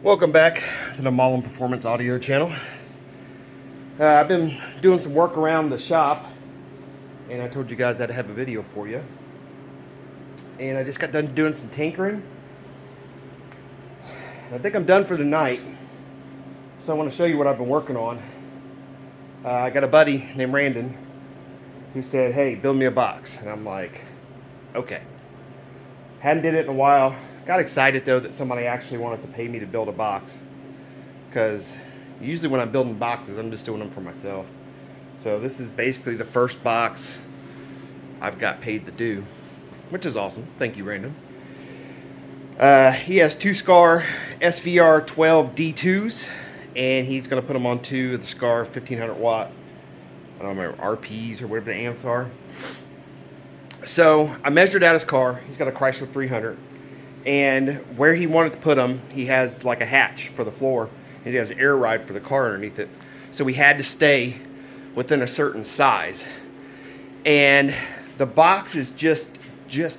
Welcome back to the Mullen Performance Audio channel. I've been doing some work around the shop, and I told you guys I'd have a video for you. And I just got done doing some tinkering. I think I'm done for the night, so I want to show you what I've been working on. I got a buddy named Randon who said, "Hey, build me a box," and I'm like, okay. Hadn't did it in a while. Got excited though that somebody actually wanted to pay me to build a box, because usually when I'm building boxes, I'm just doing them for myself. So this is basically the first box I've got paid to do, which is awesome. Thank you, Randon. He has two Skar SVR 12 D2s, and he's going to put them on two of the Skar 1500 watt, I don't remember, RPs or whatever the amps are. So I measured out his car. He's got a Chrysler 300. And where he wanted to put them, he has like a hatch for the floor. And he has an air ride for the car underneath it. So we had to stay within a certain size. And the box is just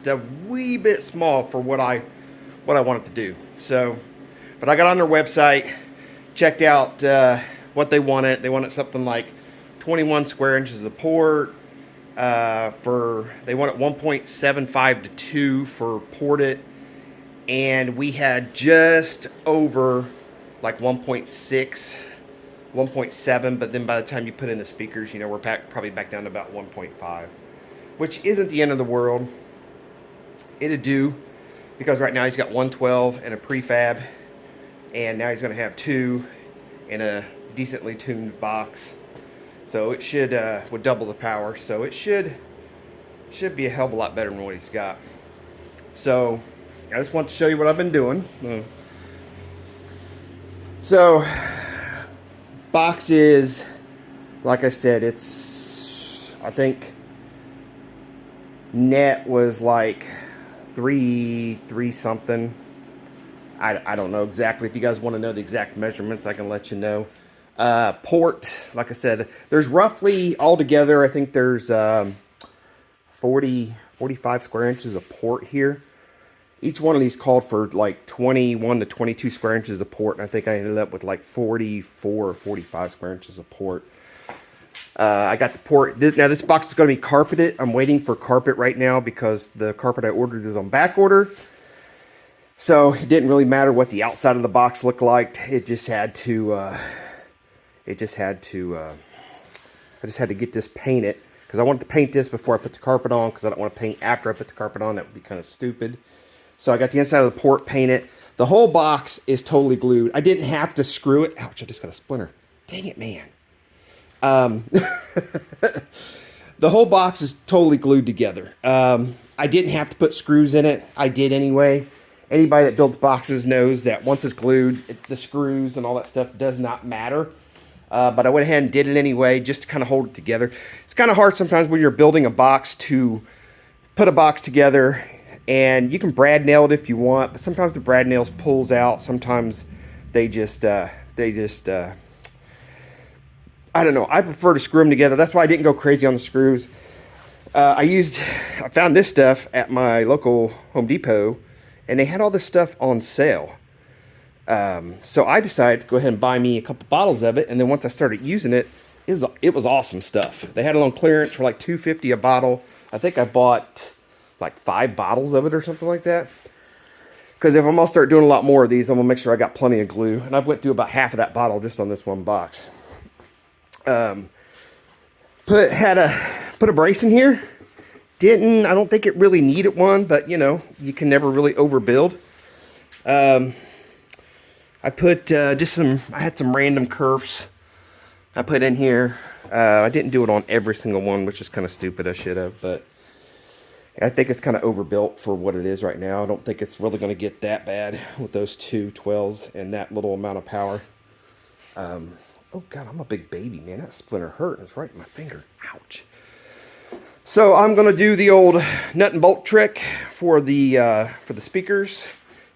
a wee bit small for what I wanted to do. So, but I got on their website, checked out what they wanted. They wanted something like 21 square inches of port. They wanted 1.75 to 2 for ported. And we had just over like 1.6, 1.7, but then by the time you put in the speakers, you know, we're probably back down to about 1.5, which isn't the end of the world. It'd do, because right now he's got 112 and a prefab, and now he's going to have 2 in a decently tuned box. So it should would double the power. So it should be a hell of a lot better than what he's got. So I just want to show you what I've been doing. So, box is, like I said, it's, I think net was like three something. I don't know exactly. If you guys want to know the exact measurements, I can let you know. Port, like I said, there's roughly altogether, I think there's 45 square inches of port here. Each one of these called for like 21 to 22 square inches of port, and I think I ended up with like 44 or 45 square inches of port. I got the port. Now this box is going to be carpeted. I'm waiting for carpet right now because the carpet I ordered is on back order. So it didn't really matter what the outside of the box looked like. I just had to get this painted, because I wanted to paint this before I put the carpet on, because I don't want to paint after I put the carpet on. That would be kind of stupid. So I got the inside of the port painted. The whole box is totally glued. I didn't have to screw it. Ouch, I just got a splinter. Dang it, man. The whole box is totally glued together. I didn't have to put screws in it. I did anyway. Anybody that builds boxes knows that once it's glued, the screws and all that stuff does not matter. But I went ahead and did it anyway, just to kind of hold it together. It's kind of hard sometimes when you're building a box to put a box together. And you can brad nail it if you want, but sometimes the brad nails pulls out. Sometimes they just I don't know. I prefer to screw them together. That's why I didn't go crazy on the screws. I found this stuff at my local Home Depot, and they had all this stuff on sale. So I decided to go ahead and buy me a couple bottles of it, and then once I started using it, it was awesome stuff. They had it on clearance for like $2.50 a bottle. I think I bought like 5 bottles of it or something like that, because if I'm gonna start doing a lot more of these, I'm gonna make sure I got plenty of glue, and I've went through about half of that bottle just on this one box. Put a brace in here. I don't think it really needed one, but you know, you can never really overbuild. I put I had some random kerfs I put in here. I didn't do it on every single one, which is kind of stupid. I should have, but I think it's kind of overbuilt for what it is right now. I don't think it's really going to get that bad with those two 12s and that little amount of power. Oh God, I'm a big baby, man. That splinter hurt. It's right in my finger. Ouch. So I'm going to do the old nut and bolt trick for the speakers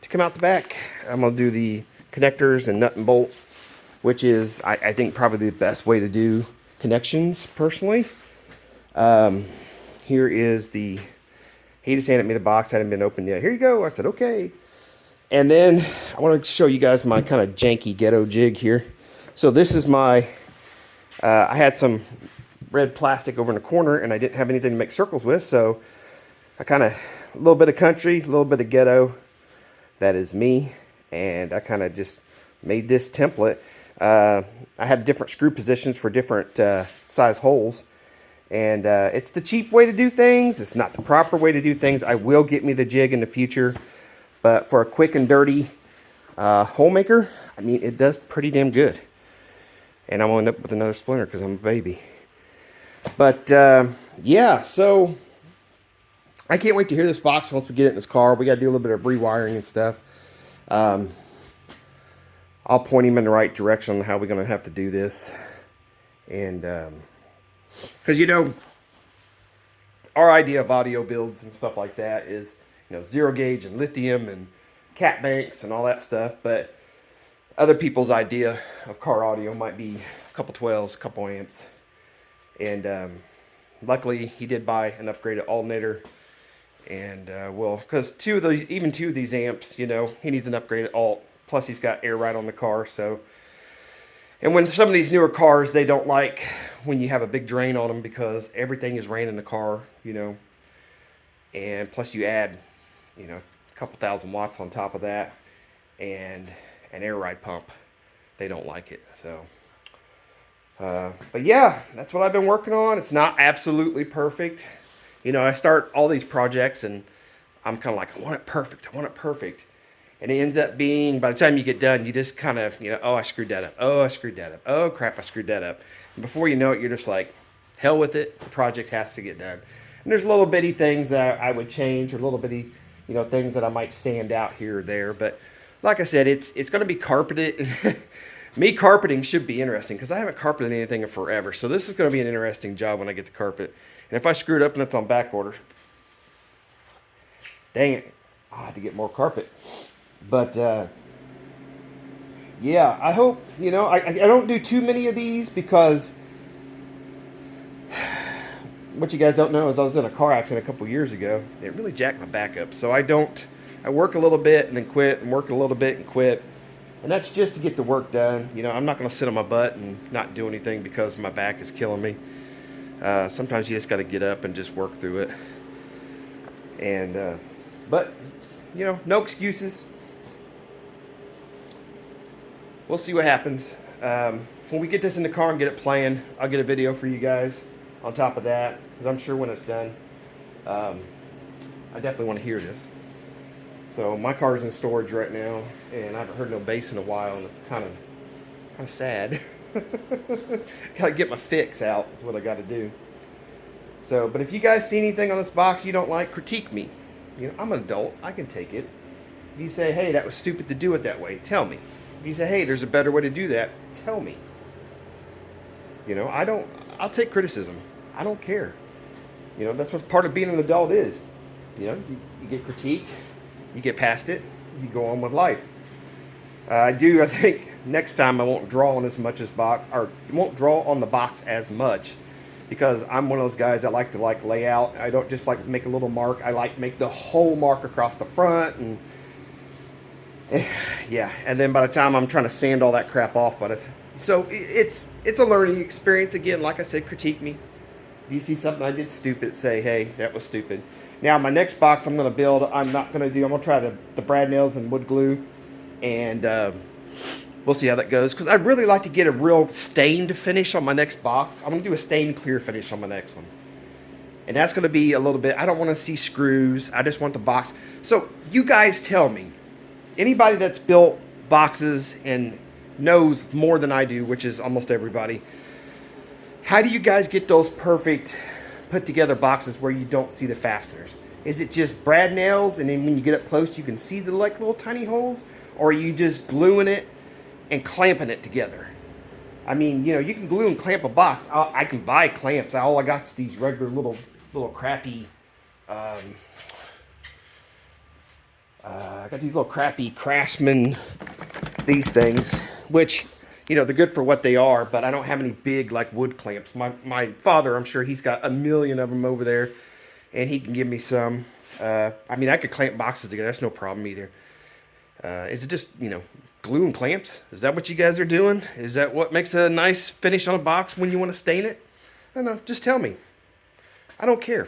to come out the back. I'm going to do the connectors and nut and bolt, which is, I think, probably the best way to do connections, personally. Here is the... He just handed me the box, hadn't been opened yet. Here you go. I said, okay. And then I want to show you guys my kind of janky ghetto jig here. So this is my, I had some red plastic over in the corner and I didn't have anything to make circles with. So I kind of, a little bit of country, a little bit of ghetto. That is me. And I kind of just made this template. I had different screw positions for different size holes. And it's the cheap way to do things. It's not the proper way to do things. I will get me the jig in the future. But for a quick and dirty hole maker, I mean, it does pretty damn good. And I'm going to end up with another splinter because I'm a baby. But yeah, so I can't wait to hear this box once we get it in this car. We got to do a little bit of rewiring and stuff. I'll point him in the right direction on how we're going to have to do this. And because, you know, our idea of audio builds and stuff like that is, you know, zero gauge and lithium and cat banks and all that stuff. But other people's idea of car audio might be a couple 12s, a couple amps. And luckily he did buy an upgraded alternator. And well, because even two of these amps, you know, he needs an upgraded alt. Plus he's got air ride on the car. So, and when some of these newer cars, they don't like when you have a big drain on them because everything is ran in the car, you know. And plus you add, you know, a couple thousand watts on top of that and an air ride pump. They don't like it. So, but yeah, that's what I've been working on. It's not absolutely perfect. You know, I start all these projects and I'm kind of like, I want it perfect. I want it perfect. And it ends up being, by the time you get done, you just kind of, you know, oh, I screwed that up. Oh, I screwed that up. Oh, crap, I screwed that up. And before you know it, you're just like, hell with it. The project has to get done. And there's little bitty things that I would change or little bitty, you know, things that I might sand out here or there. But like I said, it's going to be carpeted. Me carpeting should be interesting because I haven't carpeted anything in forever. So this is going to be an interesting job when I get the carpet. And if I screw it up and it's on back order, dang it, I'll have to get more carpet. But, yeah, I hope, you know, I don't do too many of these because what you guys don't know is I was in a car accident a couple years ago. It really jacked my back up. So I work a little bit and then quit and work a little bit and quit. And that's just to get the work done. You know, I'm not going to sit on my butt and not do anything because my back is killing me. Sometimes you just got to get up and just work through it. And, but, you know, no excuses. We'll see what happens. When we get this in the car and get it playing, I'll get a video for you guys on top of that. Because I'm sure when it's done, I definitely want to hear this. So my car's in storage right now, and I haven't heard no bass in a while, and it's kind of sad. Gotta get my fix out, is what I gotta do. So, but if you guys see anything on this box you don't like, critique me. You know, I'm an adult, I can take it. If you say, hey, that was stupid to do it that way, tell me. If you say, hey, there's a better way to do that, tell me. You know, I'll take criticism. I don't care. You know, that's what part of being an adult is. You know, you get critiqued, you get past it, you go on with life. I think next time I won't draw on as much as box, or won't draw on the box as much, because I'm one of those guys that like to lay out. I don't just like make a little mark. I like make the whole mark across the front, and yeah. And then by the time I'm trying to sand all that crap off, so it's a learning experience. Again, like I said, critique me. If you see something I did stupid, say, hey, that was stupid. Now, my next box I'm going to build, I'm going to try the brad nails and wood glue, and we'll see how that goes, because I'd really like to get a real stained finish on my next box. I'm going to do a stained clear finish on my next one. And that's going to be a little bit, I don't want to see screws, I just want the box. So, you guys tell me, anybody that's built boxes and knows more than I do, which is almost everybody, how do you guys get those perfect put together boxes where you don't see the fasteners? Is it just brad nails and then when you get up close you can see the like little tiny holes? Or are you just gluing it and clamping it together? I mean, you know, you can glue and clamp a box. I can buy clamps. All I got is these regular little crappy, I got these little crappy Craftsman, these things, which, you know, they're good for what they are, but I don't have any big, like, wood clamps. My father, I'm sure he's got a million of them over there, and he can give me some. I mean, I could clamp boxes together. That's no problem either. Is it just, glue and clamps? Is that what you guys are doing? Is that what makes a nice finish on a box when you want to stain it? I don't know. Just tell me. I don't care.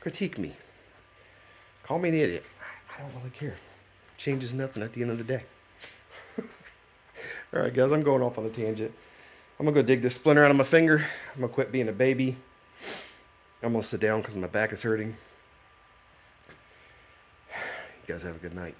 Critique me. Call me an idiot. I don't really care. Changes nothing at the end of the day. All right, guys, I'm going off on a tangent. I'm going to go dig this splinter out of my finger. I'm going to quit being a baby. I'm going to sit down because my back is hurting. You guys have a good night.